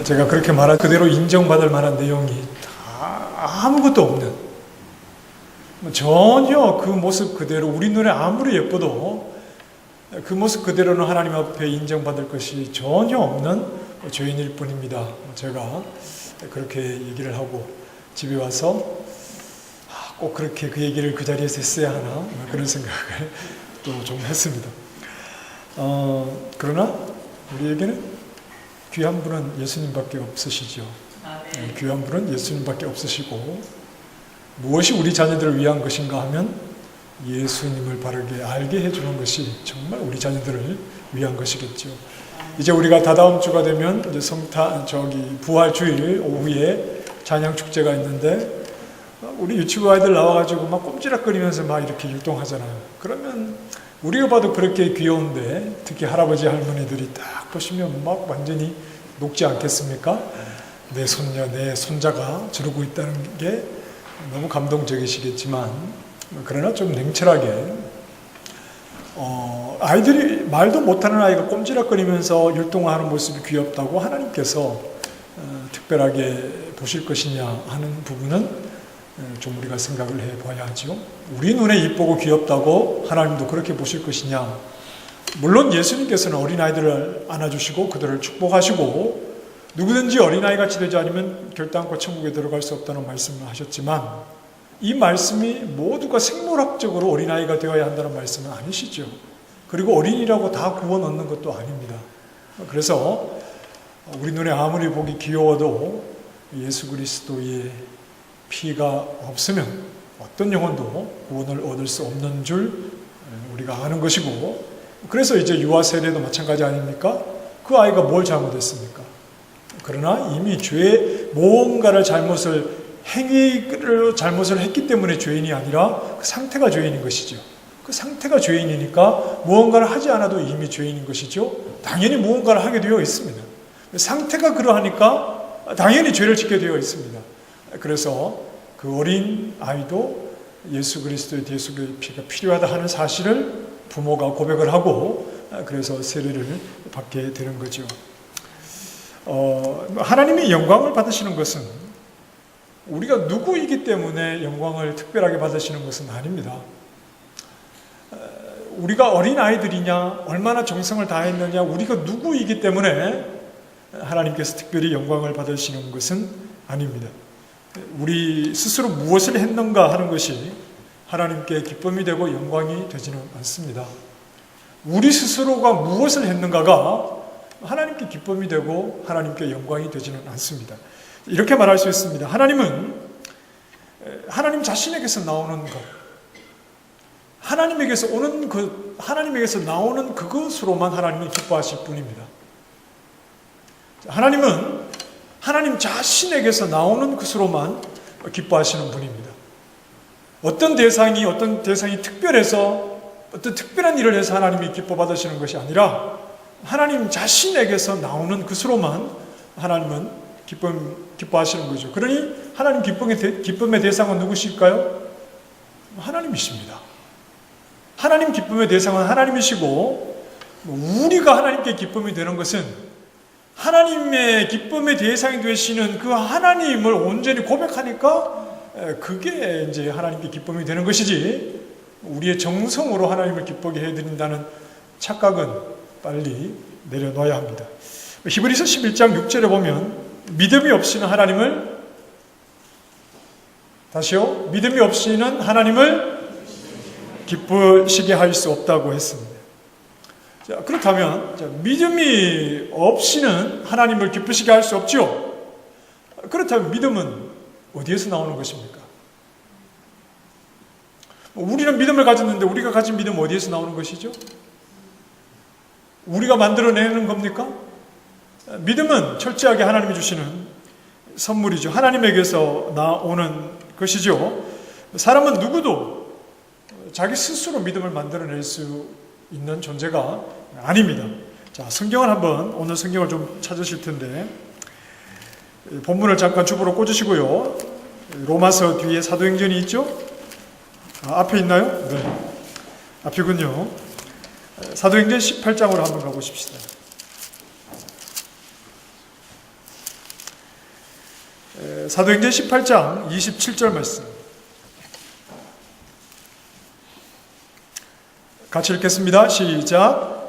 제가 그렇게 말한 그대로 인정받을 만한 내용이 아무것도 없는, 전혀 그 모습 그대로 우리 눈에 아무리 예뻐도 그 모습 그대로는 하나님 앞에 인정받을 것이 전혀 없는 죄인일 뿐입니다. 제가 그렇게 얘기를 하고 집에 와서 꼭 그렇게 그 얘기를 그 자리에서 했어야 하나 그런 생각을 또 좀 했습니다. 그러나 우리에게는 귀한 분은 예수님밖에 없으시죠. 귀한 분은 예수님밖에 없으시고, 무엇이 우리 자녀들을 위한 것인가 하면 예수님을 바르게 알게 해주는 것이 정말 우리 자녀들을 위한 것이겠죠. 이제 우리가 다다음 주가 되면 이제 부활주일 오후에 찬양 축제가 있는데, 우리 유치부 아이들 나와가지고 막 꼼지락거리면서 막 이렇게 율동하잖아요. 그러면 우리가 봐도 그렇게 귀여운데, 특히 할아버지 할머니들이 딱 보시면 막 완전히 녹지 않겠습니까? 내 손녀, 내 손자가 저러고 있다는 게 너무 감동적이시겠지만, 그러나 좀 냉철하게 아이들이 말도 못하는 아이가 꼼지락거리면서 율동하는 모습이 귀엽다고 하나님께서 특별하게 보실 것이냐 하는 부분은 좀 우리가 생각을 해봐야 하죠. 우리 눈에 이쁘고 귀엽다고 하나님도 그렇게 보실 것이냐. 물론 예수님께서는 어린아이들을 안아주시고 그들을 축복하시고 누구든지 어린아이같이 되지 않으면 결단코 천국에 들어갈 수 없다는 말씀을 하셨지만, 이 말씀이 모두가 생물학적으로 어린아이가 되어야 한다는 말씀은 아니시죠. 그리고 어린이라고 다 구원 얻는 것도 아닙니다. 그래서 우리 눈에 아무리 보기 귀여워도 예수 그리스도의 피가 없으면 어떤 영혼도 구원을 얻을 수 없는 줄 우리가 아는 것이고, 그래서 이제 유아 세례도 마찬가지 아닙니까? 그 아이가 뭘 잘못했습니까? 그러나 이미 뭔가를 잘못을 했기 때문에 죄인이 아니라 그 상태가 죄인인 것이죠. 그 상태가 죄인이니까 무언가를 하지 않아도 이미 죄인인 것이죠. 당연히 무언가를 하게 되어 있습니다. 상태가 그러하니까 당연히 죄를 짓게 되어 있습니다. 그래서 그 어린 아이도 예수 그리스도의 대속의 피가 필요하다 하는 사실을 부모가 고백을 하고, 그래서 세례를 받게 되는 거죠. 하나님이 영광을 받으시는 것은 우리가 누구이기 때문에 영광을 특별하게 받으시는 것은 아닙니다. 우리가 어린 아이들이냐, 얼마나 정성을 다했느냐, 우리가 누구이기 때문에 하나님께서 특별히 영광을 받으시는 것은 아닙니다. 우리 스스로 무엇을 했는가 하는 것이 하나님께 기쁨이 되고 영광이 되지는 않습니다. 우리 스스로가 무엇을 했는가가 하나님께 기쁨이 되고 하나님께 영광이 되지는 않습니다. 이렇게 말할 수 있습니다. 하나님은 하나님 자신에게서 나오는 것, 하나님에게서 나오는 그것으로만 하나님이 기뻐하실 뿐입니다. 하나님은 하나님 자신에게서 나오는 것으로만 기뻐하시는 분입니다. 어떤 대상이 특별해서 어떤 특별한 일을 해서 하나님이 기뻐 받으시는 것이 아니라 하나님 자신에게서 나오는 것으로만 하나님은 기뻐하시는 거죠. 그러니 하나님 기쁨의 대상은 누구실까요? 하나님이십니다. 하나님 기쁨의 대상은 하나님이시고, 우리가 하나님께 기쁨이 되는 것은 하나님의 기쁨의 대상이 되시는 그 하나님을 온전히 고백하니까 그게 이제 하나님께 기쁨이 되는 것이지, 우리의 정성으로 하나님을 기쁘게 해드린다는 착각은 빨리 내려놔야 합니다. 히브리서 11장 6절에 보면 믿음이 없이는 하나님을 기쁘시게 할 수 없다고 했습니다. 자, 그렇다면 믿음이 없이는 하나님을 기쁘시게 할 수 없죠. 그렇다면 믿음은 어디에서 나오는 것입니까? 우리는 믿음을 가졌는데 우리가 가진 믿음은 어디에서 나오는 것이죠? 우리가 만들어내는 겁니까? 믿음은 철저하게 하나님이 주시는 선물이죠. 하나님에게서 나오는 것이죠. 사람은 누구도 자기 스스로 믿음을 만들어낼 수 있는 존재가 아닙니다. 자, 오늘 성경을 좀 찾으실 텐데, 본문을 잠깐 주보로 꽂으시고요. 로마서 뒤에 사도행전이 있죠? 앞에 있나요? 네. 앞이군요. 사도행전 18장으로 한번 가보십시다. 사도행전 18장 27절 말씀 같이 읽겠습니다. 시작.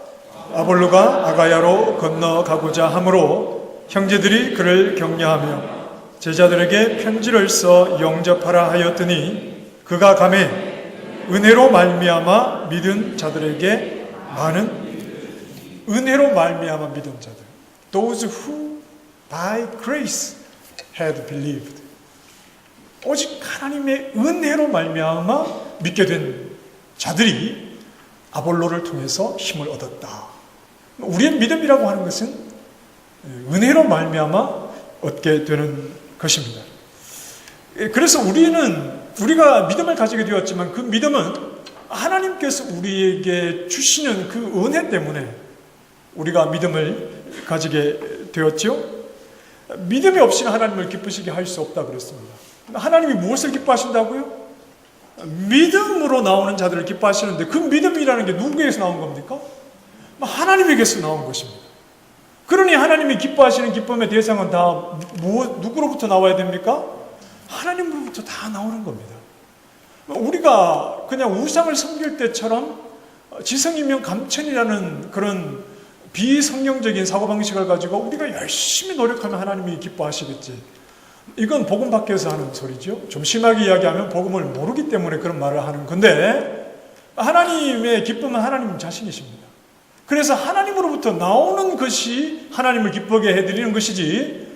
아볼로가 아가야로 건너가고자 하므로 형제들이 그를 격려하며 제자들에게 편지를 써 영접하라 하였더니 그가 가매 은혜로 말미암아 믿은 자들에게 많은 은혜로 말미암아 믿은 자들 Those who by grace had believed 오직 하나님의 은혜로 말미암아 믿게 된 자들이 아볼로를 통해서 힘을 얻었다. 우리의 믿음이라고 하는 것은 은혜로 말미암아 얻게 되는 것입니다. 그래서 우리가 믿음을 가지게 되었지만 그 믿음은 하나님께서 우리에게 주시는 그 은혜 때문에 우리가 믿음을 가지게 되었죠. 믿음이 없이는 하나님을 기쁘시게 할 수 없다 그랬습니다. 하나님이 무엇을 기뻐하신다고요? 믿음으로 나오는 자들을 기뻐하시는데 그 믿음이라는 게 누구에게서 나온 겁니까? 하나님에게서 나온 것입니다. 그러니 하나님이 기뻐하시는 기쁨의 대상은 다 누구로부터 나와야 됩니까? 하나님으로부터 다 나오는 겁니다. 우리가 그냥 우상을 섬길 때처럼 지성이면 감천이라는 그런 비성경적인 사고방식을 가지고 우리가 열심히 노력하면 하나님이 기뻐하시겠지. 이건 복음 밖에서 하는 소리죠. 좀 심하게 이야기하면 복음을 모르기 때문에 그런 말을 하는 건데 하나님의 기쁨은 하나님 자신이십니다. 그래서 하나님으로부터 나오는 것이 하나님을 기쁘게 해드리는 것이지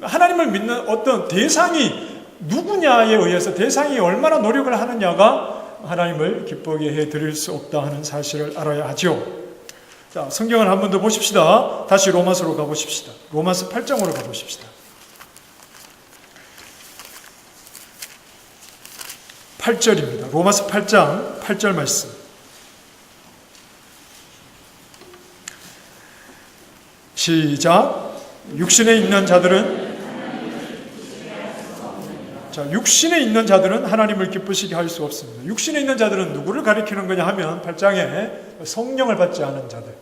하나님을 믿는 어떤 대상이 누구냐에 의해서 대상이 얼마나 노력을 하느냐가 하나님을 기쁘게 해드릴 수 없다 하는 사실을 알아야 하죠. 자, 성경을 한 번 더 보십시다. 다시 로마서로 가보십시다. 로마서 8장으로 가보십시다. 8절입니다. 로마서 8장 8절 말씀. 시작. 육신에 있는 자들은 하나님을 기쁘시게 할 수 없습니다. 육신에 있는 자들은 누구를 가리키는 거냐 하면 8장에 성령을 받지 않은 자들,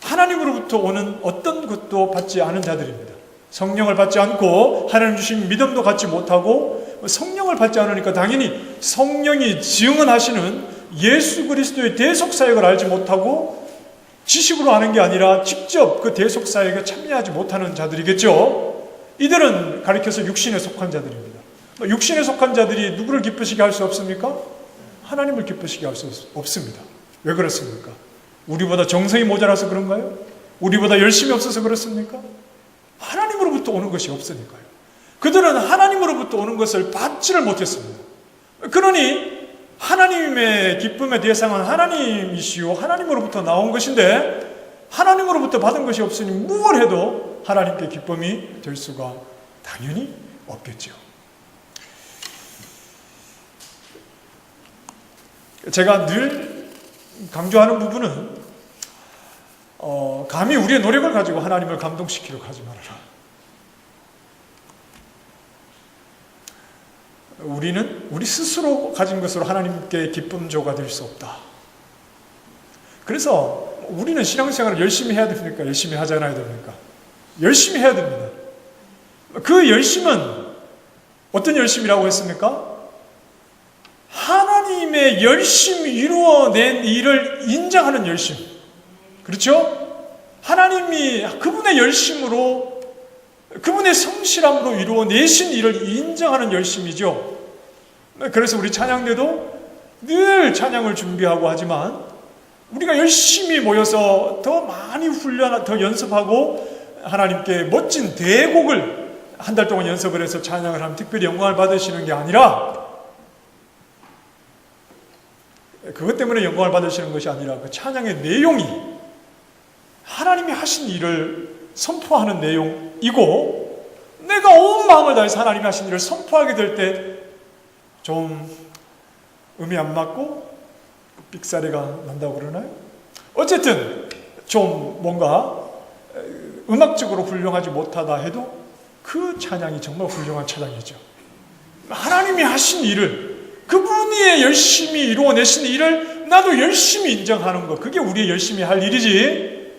하나님으로부터 오는 어떤 것도 받지 않은 자들입니다. 성령을 받지 않고 하나님 주신 믿음도 갖지 못하고 성령을 받지 않으니까 당연히 성령이 증언하시는 예수 그리스도의 대속사역을 알지 못하고 지식으로 아는 게 아니라 직접 그 대속사역에 참여하지 못하는 자들이겠죠. 이들은 가리켜서 육신에 속한 자들입니다. 육신에 속한 자들이 누구를 기쁘시게 할 수 없습니까? 하나님을 기쁘시게 할 수 없습니다. 왜 그렇습니까? 우리보다 정성이 모자라서 그런가요? 우리보다 열심이 없어서 그렇습니까? 하나님으로부터 오는 것이 없으니까요. 그들은 하나님으로부터 오는 것을 받지를 못했습니다. 그러니 하나님의 기쁨의 대상은 하나님이시오. 하나님으로부터 나온 것인데 하나님으로부터 받은 것이 없으니 무엇을 해도 하나님께 기쁨이 될 수가 당연히 없겠죠. 제가 늘 강조하는 부분은 감히 우리의 노력을 가지고 하나님을 감동시키려고 하지 말아라. 우리는 우리 스스로 가진 것으로 하나님께 기쁨조가 될 수 없다. 그래서 우리는 신앙생활을 열심히 해야 됩니까? 열심히 하지 않아야 됩니까? 열심히 해야 됩니다. 그 열심은 어떤 열심이라고 했습니까? 하나님의 열심히 이루어낸 일을 인정하는 열심. 그렇죠? 하나님이 그분의 열심으로 그분의 성실함으로 이루어내신 일을 인정하는 열심이죠. 그래서 우리 찬양대도 늘 찬양을 준비하고 하지만 우리가 열심히 모여서 더 많이 더 연습하고 하나님께 멋진 대곡을 한 달 동안 연습을 해서 찬양을 하면 특별히 영광을 받으시는 게 아니라 그것 때문에 영광을 받으시는 것이 아니라 그 찬양의 내용이 하나님이 하신 일을 선포하는 내용이고 내가 온 마음을 다해서 하나님이 하신 일을 선포하게 될 때 좀 음이 안 맞고 삑사리가 난다고 그러나요? 어쨌든 좀 뭔가 음악적으로 훌륭하지 못하다 해도 그 찬양이 정말 훌륭한 찬양이죠. 하나님이 하신 일을 그분이 열심히 이루어내신 일을 나도 열심히 인정하는 것, 그게 우리의 열심히 할 일이지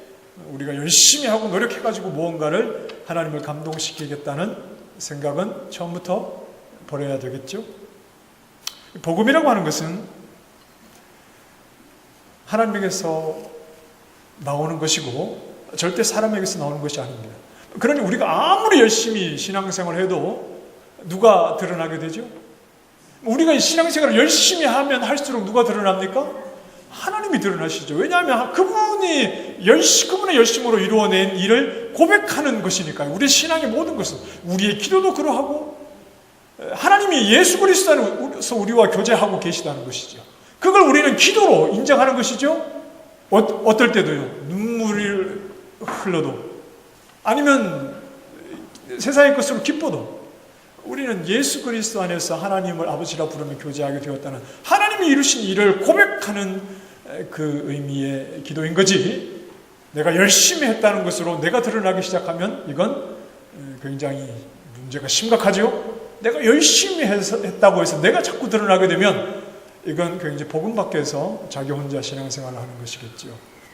우리가 열심히 하고 노력해가지고 무언가를 하나님을 감동시키겠다는 생각은 처음부터 버려야 되겠죠. 복음이라고 하는 것은 하나님에게서 나오는 것이고 절대 사람에게서 나오는 것이 아닙니다. 그러니 우리가 아무리 열심히 신앙생활을 해도 누가 드러나게 되죠? 우리가 신앙생활을 열심히 하면 할수록 누가 드러납니까? 하나님이 드러나시죠. 왜냐하면 그분의 열심으로 이루어낸 일을 고백하는 것이니까요. 우리의 신앙의 모든 것은, 우리의 기도도 그러하고 하나님이 예수 그리스도 안에서 우리와 교제하고 계시다는 것이죠. 그걸 우리는 기도로 인정하는 것이죠. 어떨 때도요. 눈물이 흘러도, 아니면 세상의 것으로 기뻐도 우리는 예수 그리스도 안에서 하나님을 아버지라 부르며 교제하게 되었다는 하나님이 이루신 일을 고백하는 그 의미의 기도인 거지, 내가 열심히 했다는 것으로 내가 드러나기 시작하면 이건 굉장히 문제가 심각하죠. 내가 열심히 했다고 해서 내가 자꾸 드러나게 되면 이건 굉장히 복음 밖에서 자기 혼자 신앙생활을 하는 것이겠죠.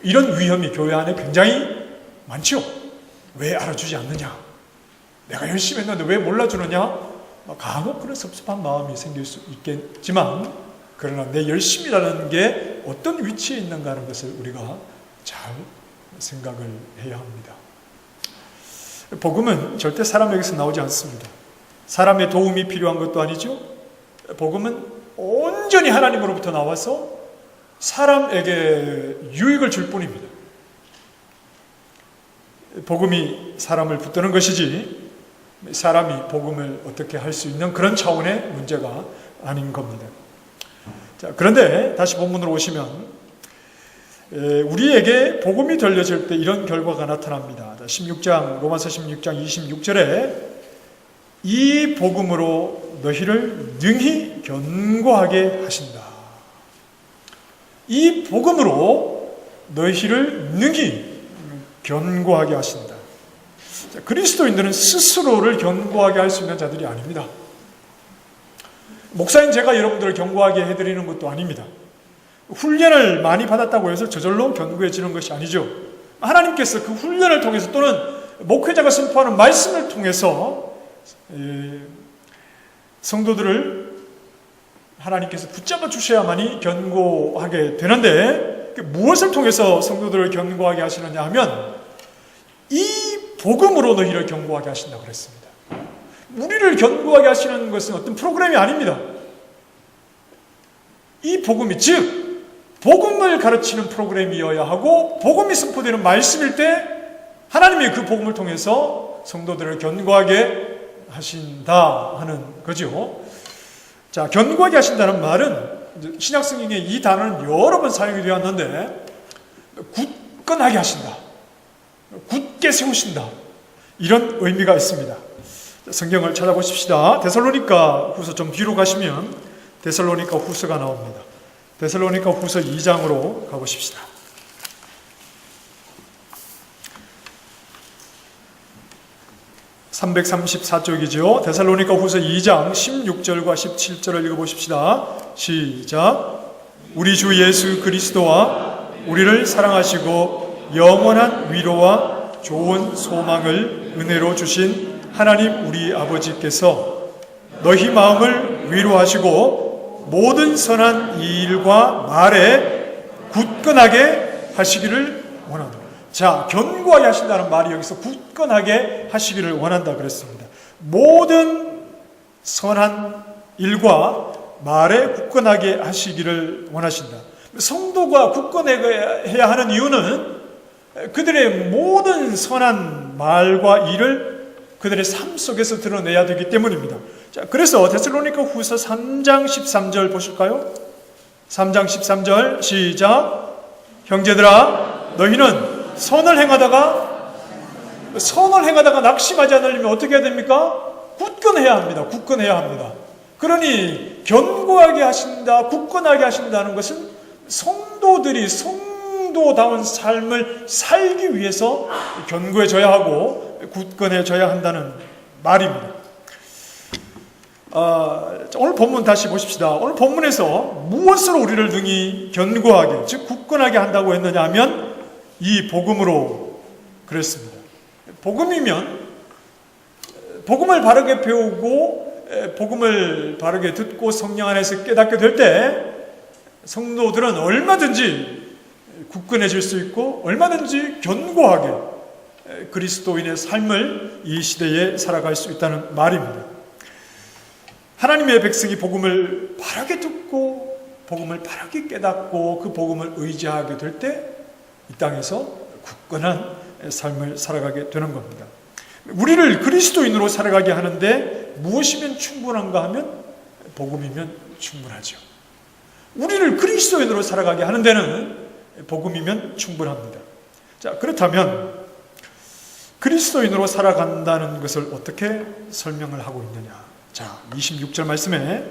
이런 위험이 교회 안에 굉장히 많죠. 왜 알아주지 않느냐? 내가 열심히 했는데 왜 몰라주느냐? 간혹 그런 섭섭한 마음이 생길 수 있겠지만, 그러나 내 열심이라는 게 어떤 위치에 있는가 하는 것을 우리가 잘 생각을 해야 합니다. 복음은 절대 사람에게서 나오지 않습니다. 사람의 도움이 필요한 것도 아니죠. 복음은 온전히 하나님으로부터 나와서 사람에게 유익을 줄 뿐입니다. 복음이 사람을 붙드는 것이지 사람이 복음을 어떻게 할 수 있는 그런 차원의 문제가 아닌 겁니다. 자, 그런데 다시 본문으로 오시면 우리에게 복음이 들려질 때 이런 결과가 나타납니다. 16장, 로마서 16장 26절에 이 복음으로 너희를 능히 견고하게 하신다. 이 복음으로 너희를 능히 견고하게 하신다. 자, 그리스도인들은 스스로를 견고하게 할 수 있는 자들이 아닙니다. 목사인 제가 여러분들을 견고하게 해드리는 것도 아닙니다. 훈련을 많이 받았다고 해서 저절로 견고해지는 것이 아니죠. 하나님께서 그 훈련을 통해서 또는 목회자가 선포하는 말씀을 통해서 성도들을 하나님께서 붙잡아 주셔야만이 견고하게 되는데, 무엇을 통해서 성도들을 견고하게 하시느냐 하면 이 복음으로 너희를 견고하게 하신다고 그랬습니다. 우리를 견고하게 하시는 것은 어떤 프로그램이 아닙니다. 이 복음이, 즉 복음을 가르치는 프로그램이어야 하고, 복음이 선포되는 말씀일 때 하나님이 그 복음을 통해서 성도들을 견고하게 하신다 하는 거죠. 자, 견고하게 하신다는 말은 신약 성경에 이 단어는 여러 번 사용이 되었는데, 굳건하게 하신다, 굳게 세우신다, 이런 의미가 있습니다. 성경을 찾아보십시다. 데살로니가 후서 좀 뒤로 가시면 데살로니가 후서가 나옵니다. 데살로니가 후서 2장으로 가보십시다. 334쪽이죠. 데살로니가 후서 2장 16절과 17절을 읽어보십시다. 시작. 우리 주 예수 그리스도와 우리를 사랑하시고 영원한 위로와 좋은 소망을 은혜로 주신 하나님 우리 아버지께서 너희 마음을 위로하시고 모든 선한 일과 말에 굳건하게 하시기를 원한다. 자, 견고하게 하신다는 말이 여기서 굳건하게 하시기를 원한다 그랬습니다. 모든 선한 일과 말에 굳건하게 하시기를 원하신다. 성도가 굳건해야 하는 이유는 그들의 모든 선한 말과 일을 그들의 삶 속에서 드러내야 되기 때문입니다. 자, 그래서 데살로니가 후서 3장 13절 보실까요? 3장 13절 시작. 형제들아 너희는 선을 행하다가 낙심하지 않으려면 어떻게 해야 됩니까? 굳건해야 합니다. 굳건해야 합니다. 그러니 견고하게 하신다, 굳건하게 하신다는 것은 성도들이 성도다운 삶을 살기 위해서 견고해져야 하고 굳건해져야 한다는 말입니다. 오늘 본문 다시 보십시다. 오늘 본문에서 무엇으로 우리를 능히 견고하게, 즉 굳건하게 한다고 했느냐 하면 이 복음으로 그랬습니다. 복음이면 복음을 바르게 배우고 복음을 바르게 듣고 성령 안에서 깨닫게 될 때 성도들은 얼마든지 굳건해질 수 있고 얼마든지 견고하게 그리스도인의 삶을 이 시대에 살아갈 수 있다는 말입니다. 하나님의 백성이 복음을 바르게 듣고 복음을 바르게 깨닫고 그 복음을 의지하게 될 때 이 땅에서 굳건한 삶을 살아가게 되는 겁니다. 우리를 그리스도인으로 살아가게 하는데 무엇이면 충분한가 하면 복음이면 충분하죠. 우리를 그리스도인으로 살아가게 하는 데는 복음이면 충분합니다. 자, 그렇다면 그리스도인으로 살아간다는 것을 어떻게 설명을 하고 있느냐? 자, 26절 말씀에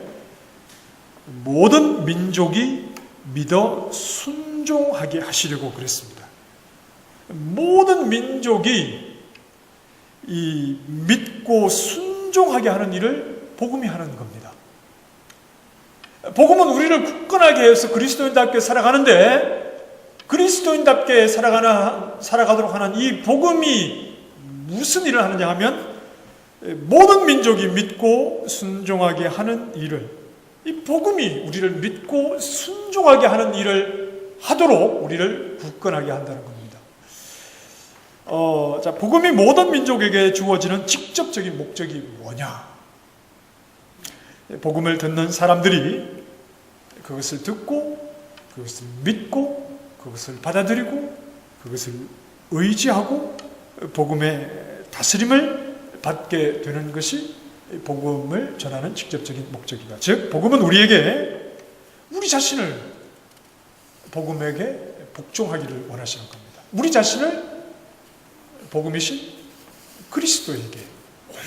모든 민족이 믿어 순종하게 하시려고 그랬습니다. 모든 민족이 이 믿고 순종하게 하는 일을 복음이 하는 겁니다. 복음은 우리를 굳건하게 해서 그리스도인답게 살아가는데 그리스도인답게 살아가도록 하는 이 복음이 무슨 일을 하느냐 하면 모든 민족이 믿고 순종하게 하는 일을, 이 복음이 우리를 믿고 순종하게 하는 일을 하도록 우리를 굳건하게 한다는 겁니다. 자, 복음이 모든 민족에게 주어지는 직접적인 목적이 뭐냐? 복음을 듣는 사람들이 그것을 듣고 그것을 믿고 그것을 받아들이고 그것을 의지하고 복음의 다스림을 받게 되는 것이 복음을 전하는 직접적인 목적이다. 즉 복음은 우리에게 우리 자신을 복음에게 복종하기를 원하시는 겁니다. 우리 자신을 복음이신 그리스도에게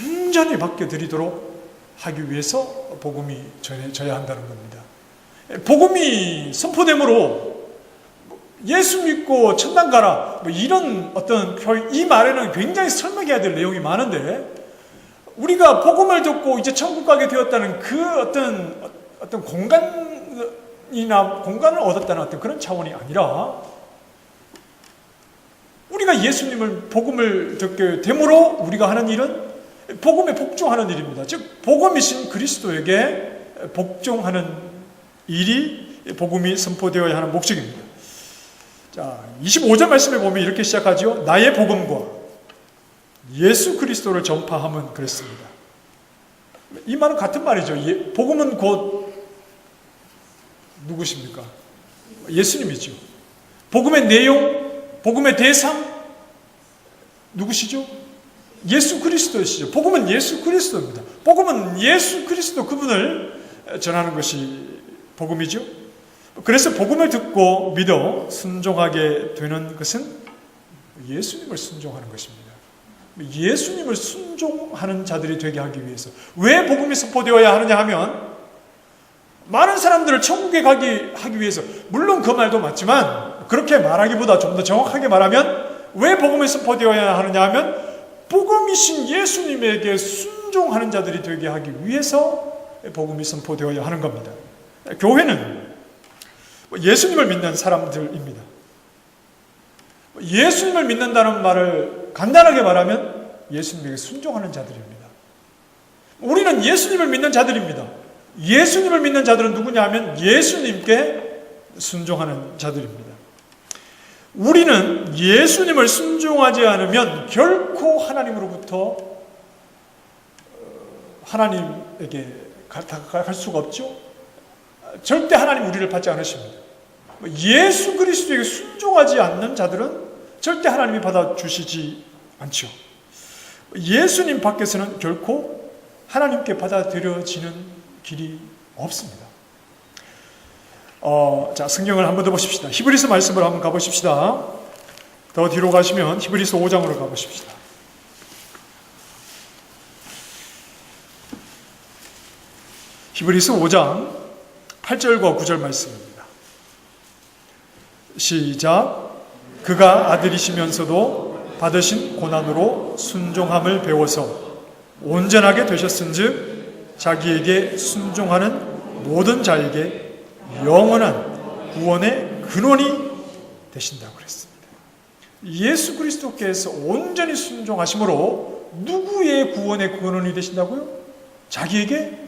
온전히 맡겨드리도록 하기 위해서 복음이 전해져야 한다는 겁니다. 복음이 선포됨으로 예수 믿고 천당 가라 이런 어떤 표현, 이 말에는 굉장히 설명해야 될 내용이 많은데 우리가 복음을 듣고 이제 천국 가게 되었다는 그 어떤 공간을 얻었다는 어떤 그런 차원이 아니라 우리가 예수님을 복음을 듣게 됨으로 우리가 하는 일은 복음에 복종하는 일입니다. 즉 복음이신 그리스도에게 복종하는 일이 복음이 선포되어야 하는 목적입니다. 자, 25절 말씀에 보면 이렇게 시작하죠. 나의 복음과 예수 그리스도를 전파함은 그랬습니다. 이 말은 같은 말이죠. 복음은 곧 누구십니까? 예수님이죠. 복음의 내용, 복음의 대상 누구시죠? 예수 그리스도시죠. 복음은 예수 그리스도입니다. 복음은 예수 그리스도 그분을 전하는 것이 복음이죠. 그래서 복음을 듣고 믿어 순종하게 되는 것은 예수님을 순종하는 것입니다. 예수님을 순종하는 자들이 되게 하기 위해서 왜 복음이 선포되어야 하느냐 하면 많은 사람들을 천국에 가게 하기 위해서, 물론 그 말도 맞지만 그렇게 말하기보다 좀 더 정확하게 말하면 왜 복음이 선포되어야 하느냐 하면 복음이신 예수님에게 순종하는 자들이 되게 하기 위해서 복음이 선포되어야 하는 겁니다. 교회는 예수님을 믿는 사람들입니다. 예수님을 믿는다는 말을 간단하게 말하면 예수님에게 순종하는 자들입니다. 우리는 예수님을 믿는 자들입니다. 예수님을 믿는 자들은 누구냐 하면 예수님께 순종하는 자들입니다. 우리는 예수님을 순종하지 않으면 결코 하나님으로부터 하나님에게 갈 수가 없죠. 절대 하나님 우리를 받지 않으십니다. 예수 그리스도에게 순종하지 않는 자들은 절대 하나님이 받아주시지 않죠. 예수님 밖에서는 결코 하나님께 받아들여지는 길이 없습니다. 자, 성경을 한 번 더 보십시다. 히브리서 말씀으로 한번 가보십시다. 더 뒤로 가시면 히브리서 5장으로 가보십시다. 히브리서 5장 8절과 9절 말씀입니다. 시작. 그가 아들이시면서도 받으신 고난으로 순종함을 배워서 온전하게 되셨은즉 자기에게 순종하는 모든 자에게 영원한 구원의 근원이 되신다고 그랬습니다. 예수 그리스도께서 온전히 순종하심으로 누구의 구원의 근원이 되신다고요? 자기에게?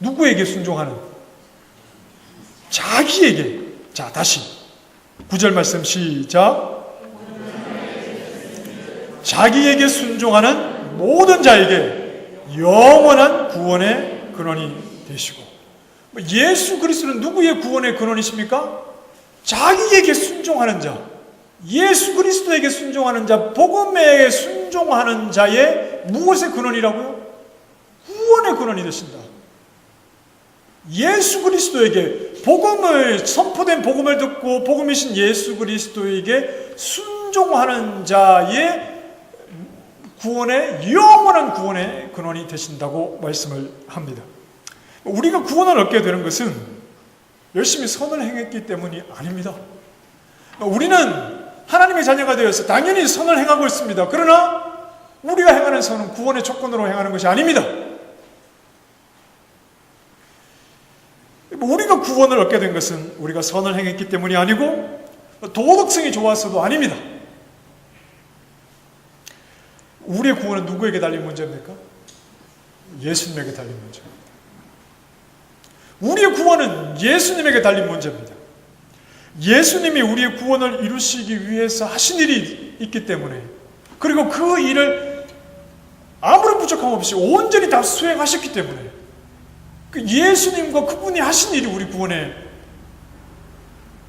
누구에게 순종하는? 자기에게. 자, 다시 9절 말씀 시작. 자기에게 순종하는 모든 자에게 영원한 구원의 근원이 되시고. 예수 그리스도는 누구의 구원의 근원이십니까? 자기에게 순종하는 자, 예수 그리스도에게 순종하는 자, 복음에 순종하는 자의 무엇의 근원이라고요? 구원의 근원이 되신다. 예수 그리스도에게 선포된 복음을 듣고 복음이신 예수 그리스도에게 순종하는 자의 구원의 영원한 구원의 근원이 되신다고 말씀을 합니다. 우리가 구원을 얻게 되는 것은 열심히 선을 행했기 때문이 아닙니다. 우리는 하나님의 자녀가 되어서 당연히 선을 행하고 있습니다. 그러나 우리가 행하는 선은 구원의 조건으로 행하는 것이 아닙니다. 우리가 구원을 얻게 된 것은 우리가 선을 행했기 때문이 아니고 도덕성이 좋아서도 아닙니다. 우리의 구원은 누구에게 달린 문제입니까? 예수님에게 달린 문제입니다. 우리의 구원은 예수님에게 달린 문제입니다. 예수님이 우리의 구원을 이루시기 위해서 하신 일이 있기 때문에, 그리고 그 일을 아무런 부족함 없이 온전히 다 수행하셨기 때문에, 그 예수님과 그분이 하신 일이 우리 구원의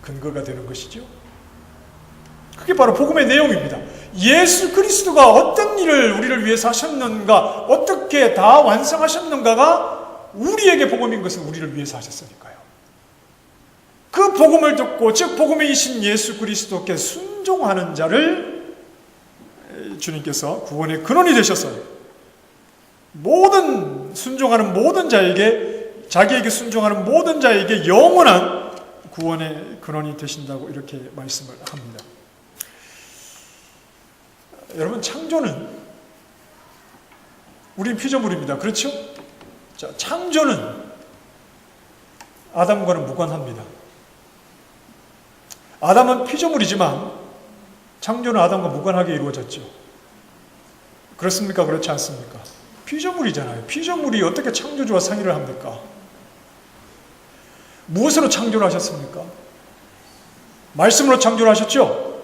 근거가 되는 것이죠. 그게 바로 복음의 내용입니다. 예수 그리스도가 어떤 일을 우리를 위해서 하셨는가, 어떻게 다 완성하셨는가가 우리에게 복음인 것은 우리를 위해서 하셨으니까요. 그 복음을 듣고, 즉 복음이신 예수 그리스도께 순종하는 자를 주님께서 구원의 근원이 되셨어요. 순종하는 모든 자에게, 자기에게 순종하는 모든 자에게 영원한 구원의 근원이 되신다고 이렇게 말씀을 합니다. 여러분, 창조는 우린 피조물입니다. 그렇죠? 자, 창조는 아담과는 무관합니다. 아담은 피조물이지만 창조는 아담과 무관하게 이루어졌죠. 그렇습니까? 그렇지 않습니까? 피조물이잖아요. 피조물이 어떻게 창조주와 상의를 합니까? 무엇으로 창조를 하셨습니까? 말씀으로 창조를 하셨죠?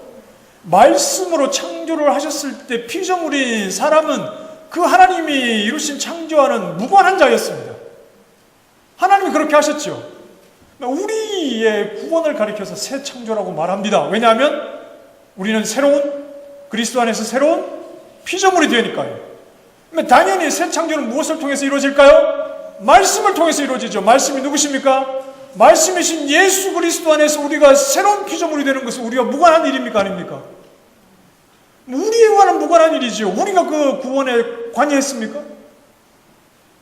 말씀으로 창조를 하셨을 때 피조물인 사람은 그 하나님이 이루신 창조와는 무관한 자였습니다. 하나님이 그렇게 하셨죠. 우리의 구원을 가리켜서 새 창조라고 말합니다. 왜냐하면 우리는 그리스도 안에서 새로운 피조물이 되니까요. 당연히 새 창조는 무엇을 통해서 이루어질까요? 말씀을 통해서 이루어지죠. 말씀이 누구십니까? 말씀이신 예수 그리스도 안에서 우리가 새로운 피조물이 되는 것은 우리가 무관한 일입니까? 아닙니까? 우리와는 무관한 일이죠. 우리가 그 구원에 관여했습니까?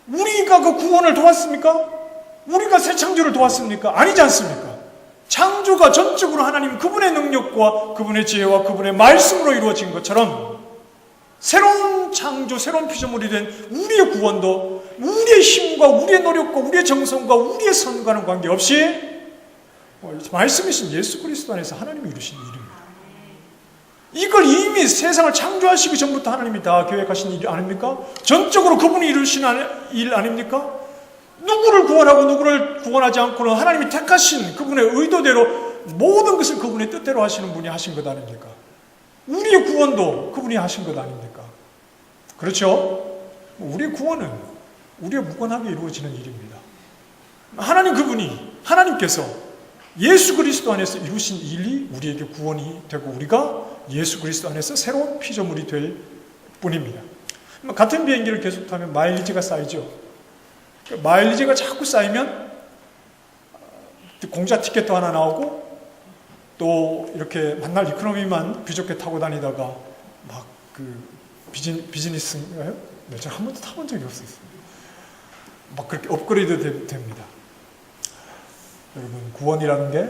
우리가 그 구원을 도왔습니까? 우리가 새 창조를 도왔습니까? 아니지 않습니까? 창조가 전적으로 하나님 그분의 능력과 그분의 지혜와 그분의 말씀으로 이루어진 것처럼 새로운 창조, 새로운 피조물이 된 우리의 구원도 우리의 힘과 우리의 노력과 우리의 정성과 우리의 선과는 관계없이 말씀이신 예수 그리스도 안에서 하나님이 이루신 일입니다. 이걸 이미 세상을 창조하시기 전부터 하나님이 다 계획하신 일이 아닙니까? 전적으로 그분이 이루신 일 아닙니까? 누구를 구원하고 누구를 구원하지 않고는 하나님이 택하신 그분의 의도대로 모든 것을 그분의 뜻대로 하시는 분이 하신 것 아닙니까? 우리의 구원도 그분이 하신 것 아닙니까? 그렇죠? 우리의 구원은 우리의 무관하게 이루어지는 일입니다. 하나님께서 예수 그리스도 안에서 이루신 일이 우리에게 구원이 되고 우리가 예수 그리스도 안에서 새로운 피조물이 될 뿐입니다. 같은 비행기를 계속 타면 마일리지가 쌓이죠. 마일리지가 자꾸 쌓이면 공짜 티켓도 하나 나오고 또 이렇게 만날 이코노미만 비좁게 타고 다니다가 막 비즈니스인가요? 네, 제가 한 번도 타본 적이 없어요. 막 그렇게 업그레이드 됩니다. 여러분, 구원이라는 게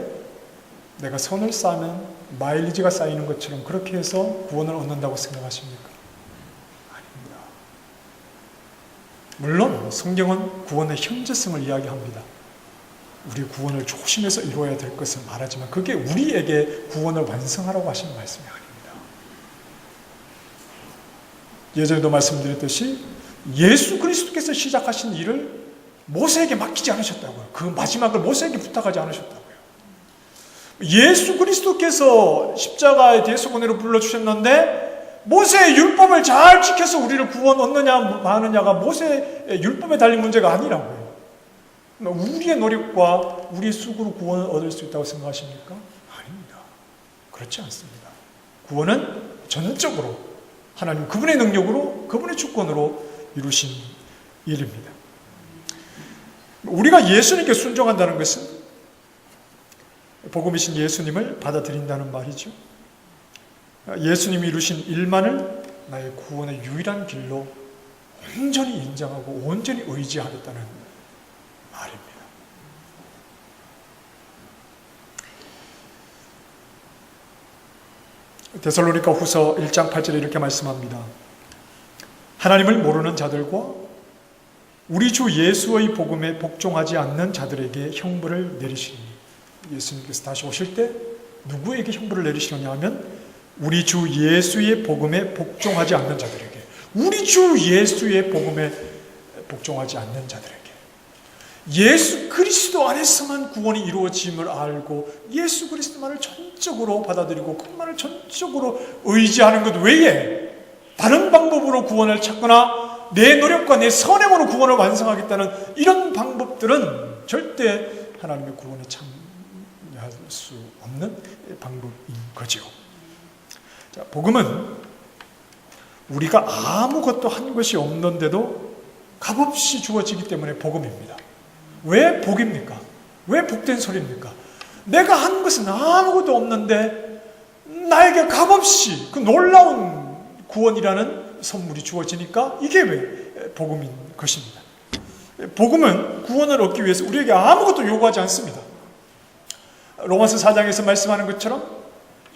내가 선을 쌓으면 마일리지가 쌓이는 것처럼 그렇게 해서 구원을 얻는다고 생각하십니까? 아닙니다. 물론 성경은 구원의 현재성을 이야기합니다. 우리 구원을 조심해서 이루어야 될 것을 말하지만 그게 우리에게 구원을 완성하라고 하신 말씀이 아닙니다. 예전에도 말씀드렸듯이 예수 그리스도께서 시작하신 일을 모세에게 맡기지 않으셨다고요. 그 마지막을 모세에게 부탁하지 않으셨다고요. 예수 그리스도께서 십자가의 대속원으로 불러주셨는데 모세의 율법을 잘 지켜서 우리를 구원 얻느냐 마느냐가 모세의 율법에 달린 문제가 아니라고요. 우리의 노력과 우리의 수고로 구원을 얻을 수 있다고 생각하십니까? 아닙니다. 그렇지 않습니다. 구원은 전적으로 하나님 그분의 능력으로 그분의 주권으로 이루신 일입니다. 우리가 예수님께 순종한다는 것은 복음이신 예수님을 받아들인다는 말이죠. 예수님이 이루신 일만을 나의 구원의 유일한 길로 온전히 인정하고 온전히 의지하겠다는 말입니다. 데살로니가 후서 1장 8절에 이렇게 말씀합니다. 하나님을 모르는 자들과 우리 주 예수의 복음에 복종하지 않는 자들에게 형벌을 내리시니. 예수님께서 다시 오실 때 누구에게 형벌을 내리시느냐 하면 우리 주 예수의 복음에 복종하지 않는 자들에게, 우리 주 예수의 복음에 복종하지 않는 자들에게, 예수 그리스도 안에서만 구원이 이루어짐을 알고 예수 그리스도만을 전적으로 받아들이고 그만을 전적으로 의지하는 것 외에 다른 방법으로 구원을 찾거나 내 노력과 내 선행으로 구원을 완성하겠다는 이런 방법들은 절대 하나님의 구원에 참여할 수 없는 방법인 거죠. 자, 복음은 우리가 아무것도 한 것이 없는데도 값없이 주어지기 때문에 복음입니다. 왜 복입니까? 왜 복된 소리입니까? 내가 한 것은 아무것도 없는데 나에게 값없이 그 놀라운 구원이라는 선물이 주어지니까 이게 왜 복음인 것입니다. 복음은 구원을 얻기 위해서 우리에게 아무것도 요구하지 않습니다. 로마서 4장에서 말씀하는 것처럼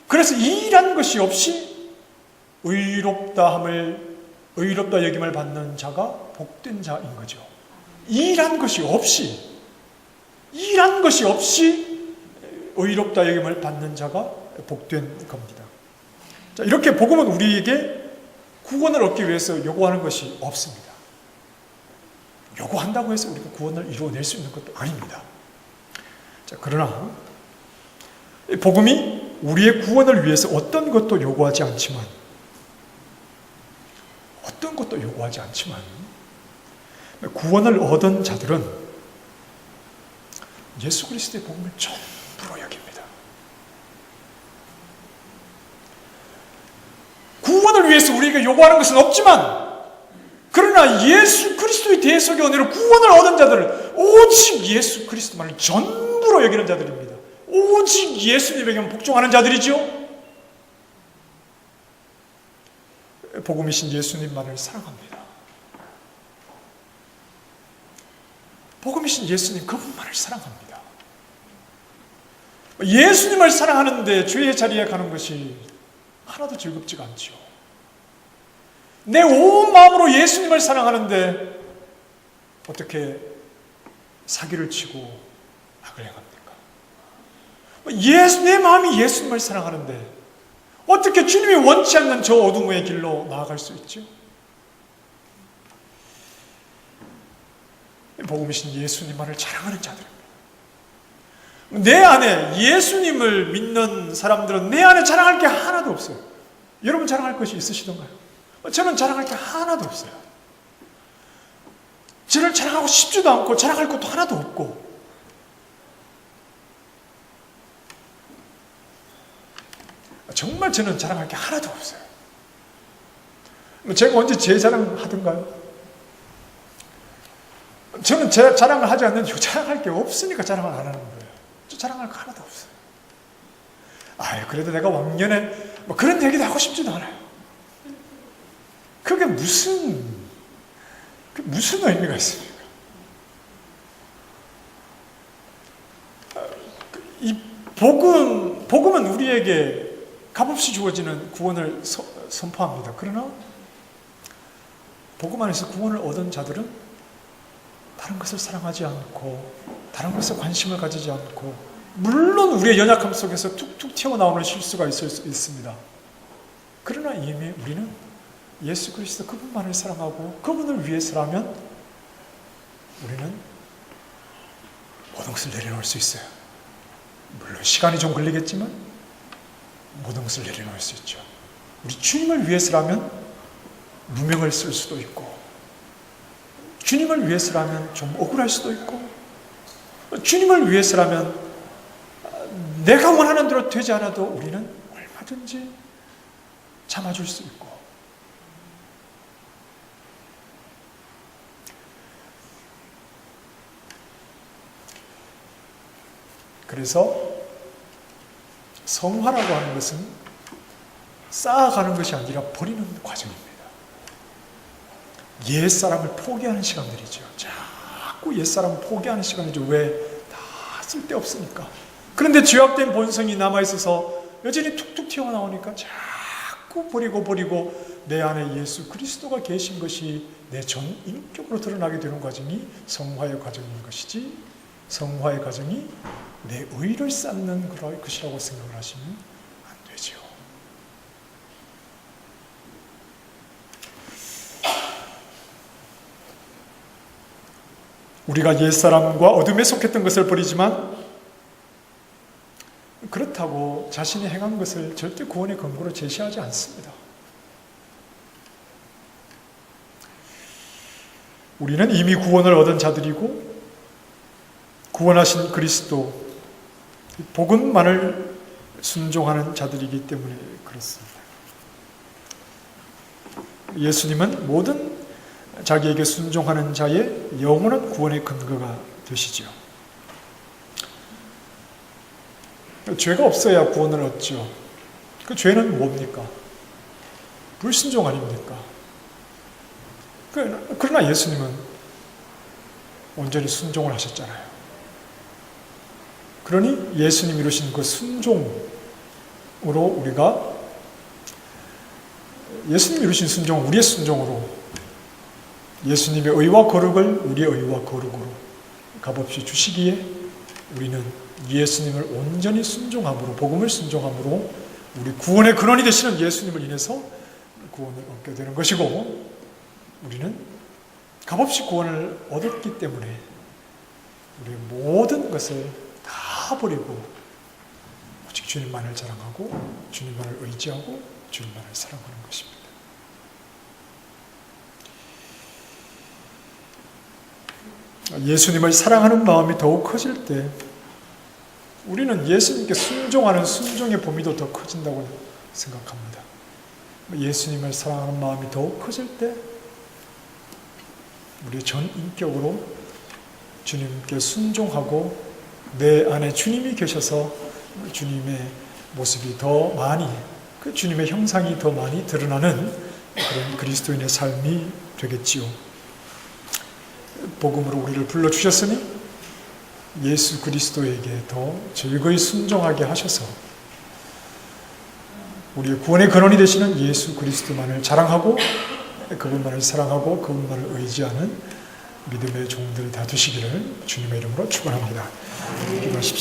그래서 일한 것이 없이 의롭다 여김을 받는 자가 복된 자인 거죠. 일한 것이 없이 의롭다 여김을 받는 자가 복된 겁니다. 자, 이렇게 복음은 우리에게 구원을 얻기 위해서 요구하는 것이 없습니다. 요구한다고 해서 우리가 구원을 이루어낼 수 있는 것도 아닙니다. 자, 그러나 복음이 우리의 구원을 위해서 어떤 것도 요구하지 않지만 구원을 얻은 자들은 예수 그리스도의 복음을 전부로 여깁니다. 구원을 위해서 우리에게 요구하는 것은 없지만 그러나 예수 그리스도의 대속의 은혜로 구원을 얻은 자들은 오직 예수 그리스도만을 전부로 여기는 자들입니다. 오직 예수님에게만 복종하는 자들이죠. 복음이신 예수님만을 사랑합니다. 복음이신 예수님 그분만을 사랑합니다. 예수님을 사랑하는데 주의 자리에 가는 것이 하나도 즐겁지가 않죠. 내 온 마음으로 예수님을 사랑하는데 어떻게 사기를 치고 악을 행합니까? 내 마음이 예수님을 사랑하는데 어떻게 주님이 원치 않는 저 어둠의 길로 나아갈 수 있죠? 복음이신 예수님만을 자랑하는 자들입니다. 내 안에 예수님을 믿는 사람들은 내 안에 자랑할 게 하나도 없어요. 여러분 자랑할 것이 있으시던가요? 저는 자랑할 게 하나도 없어요. 저를 자랑하고 싶지도 않고 자랑할 것도 하나도 없고 정말 저는 자랑할 게 하나도 없어요. 제가 언제 제 자랑을 하던가요? 저는 제 자랑을 하지 않는 이유 자랑할 게 없으니까 자랑을 안 하는 거예요. 저 자랑할 거 하나도 없어요. 그래도 내가 왕년에 그런 얘기도 하고 싶지도 않아요. 그게 무슨 의미가 있습니까? 이 복음은 우리에게 값없이 주어지는 구원을 선포합니다. 그러나 복음 안에서 구원을 얻은 자들은 다른 것을 사랑하지 않고 다른 것에 관심을 가지지 않고 물론 우리의 연약함 속에서 툭툭 튀어나오는 실수가 있을 수 있습니다. 그러나 이미 우리는 예수 그리스도 그분만을 사랑하고 그분을 위해서라면 우리는 모든 것을 내려놓을 수 있어요. 물론 시간이 좀 걸리겠지만 모든 것을 내려놓을 수 있죠. 우리 주님을 위해서라면 누명을 쓸 수도 있고, 주님을 위해서라면 좀 억울할 수도 있고, 주님을 위해서라면 내가 원하는 대로 되지 않아도 우리는 얼마든지 참아줄 수 있고, 그래서 성화라고 하는 것은 쌓아가는 것이 아니라 버리는 과정입니다. 옛사람을 포기하는 시간들이죠. 자꾸 옛사람을 포기하는 시간이죠. 왜? 다 쓸데없으니까. 그런데 죄악된 본성이 남아있어서 여전히 툭툭 튀어나오니까 자꾸 버리고 내 안에 예수 그리스도가 계신 것이 내 전 인격으로 드러나게 되는 과정이 성화의 과정인 것이지, 성화의 과정이 내 의를 쌓는 것이라고 생각을 하시면 안 되죠. 우리가 옛사람과 어둠에 속했던 것을 버리지만 그렇다고 자신이 행한 것을 절대 구원의 근거로 제시하지 않습니다. 우리는 이미 구원을 얻은 자들이고 구원하신 그리스도 복음만을 순종하는 자들이기 때문에 그렇습니다. 예수님은 모든 자기에게 순종하는 자의 영원한 구원의 근거가 되시죠. 죄가 없어야 구원을 얻죠. 그 죄는 뭡니까? 불순종 아닙니까? 그러나 예수님은 온전히 순종을 하셨잖아요. 그러니 예수님이 이루신 그 순종으로 우리가, 예수님이 이루신 순종은 우리의 순종으로, 예수님의 의와 거룩을 우리의 의와 거룩으로 값없이 주시기에 우리는 예수님을 온전히 순종함으로, 복음을 순종함으로 우리 구원의 근원이 되시는 예수님을 인해서 구원을 얻게 되는 것이고, 우리는 값없이 구원을 얻었기 때문에 우리의 모든 것을 다 버리고 오직 주님만을 자랑하고 주님만을 의지하고 주님만을 사랑하는 것입니다. 예수님을 사랑하는 마음이 더욱 커질 때 우리는 예수님께 순종하는 순종의 범위도 더 커진다고 생각합니다. 예수님을 사랑하는 마음이 더욱 커질 때 우리 전 인격으로 주님께 순종하고 내 안에 주님이 계셔서 주님의 모습이 더 많이, 그 주님의 형상이 더 많이 드러나는 그런 그리스도인의 삶이 되겠지요. 복음으로 우리를 불러주셨으니 예수 그리스도에게 더 즐거이 순종하게 하셔서 우리의 구원의 근원이 되시는 예수 그리스도만을 자랑하고 그분만을 사랑하고 그분만을 의지하는 믿음의 종들이 다 되시기를 주님의 이름으로 축원합니다. 기도하십시오.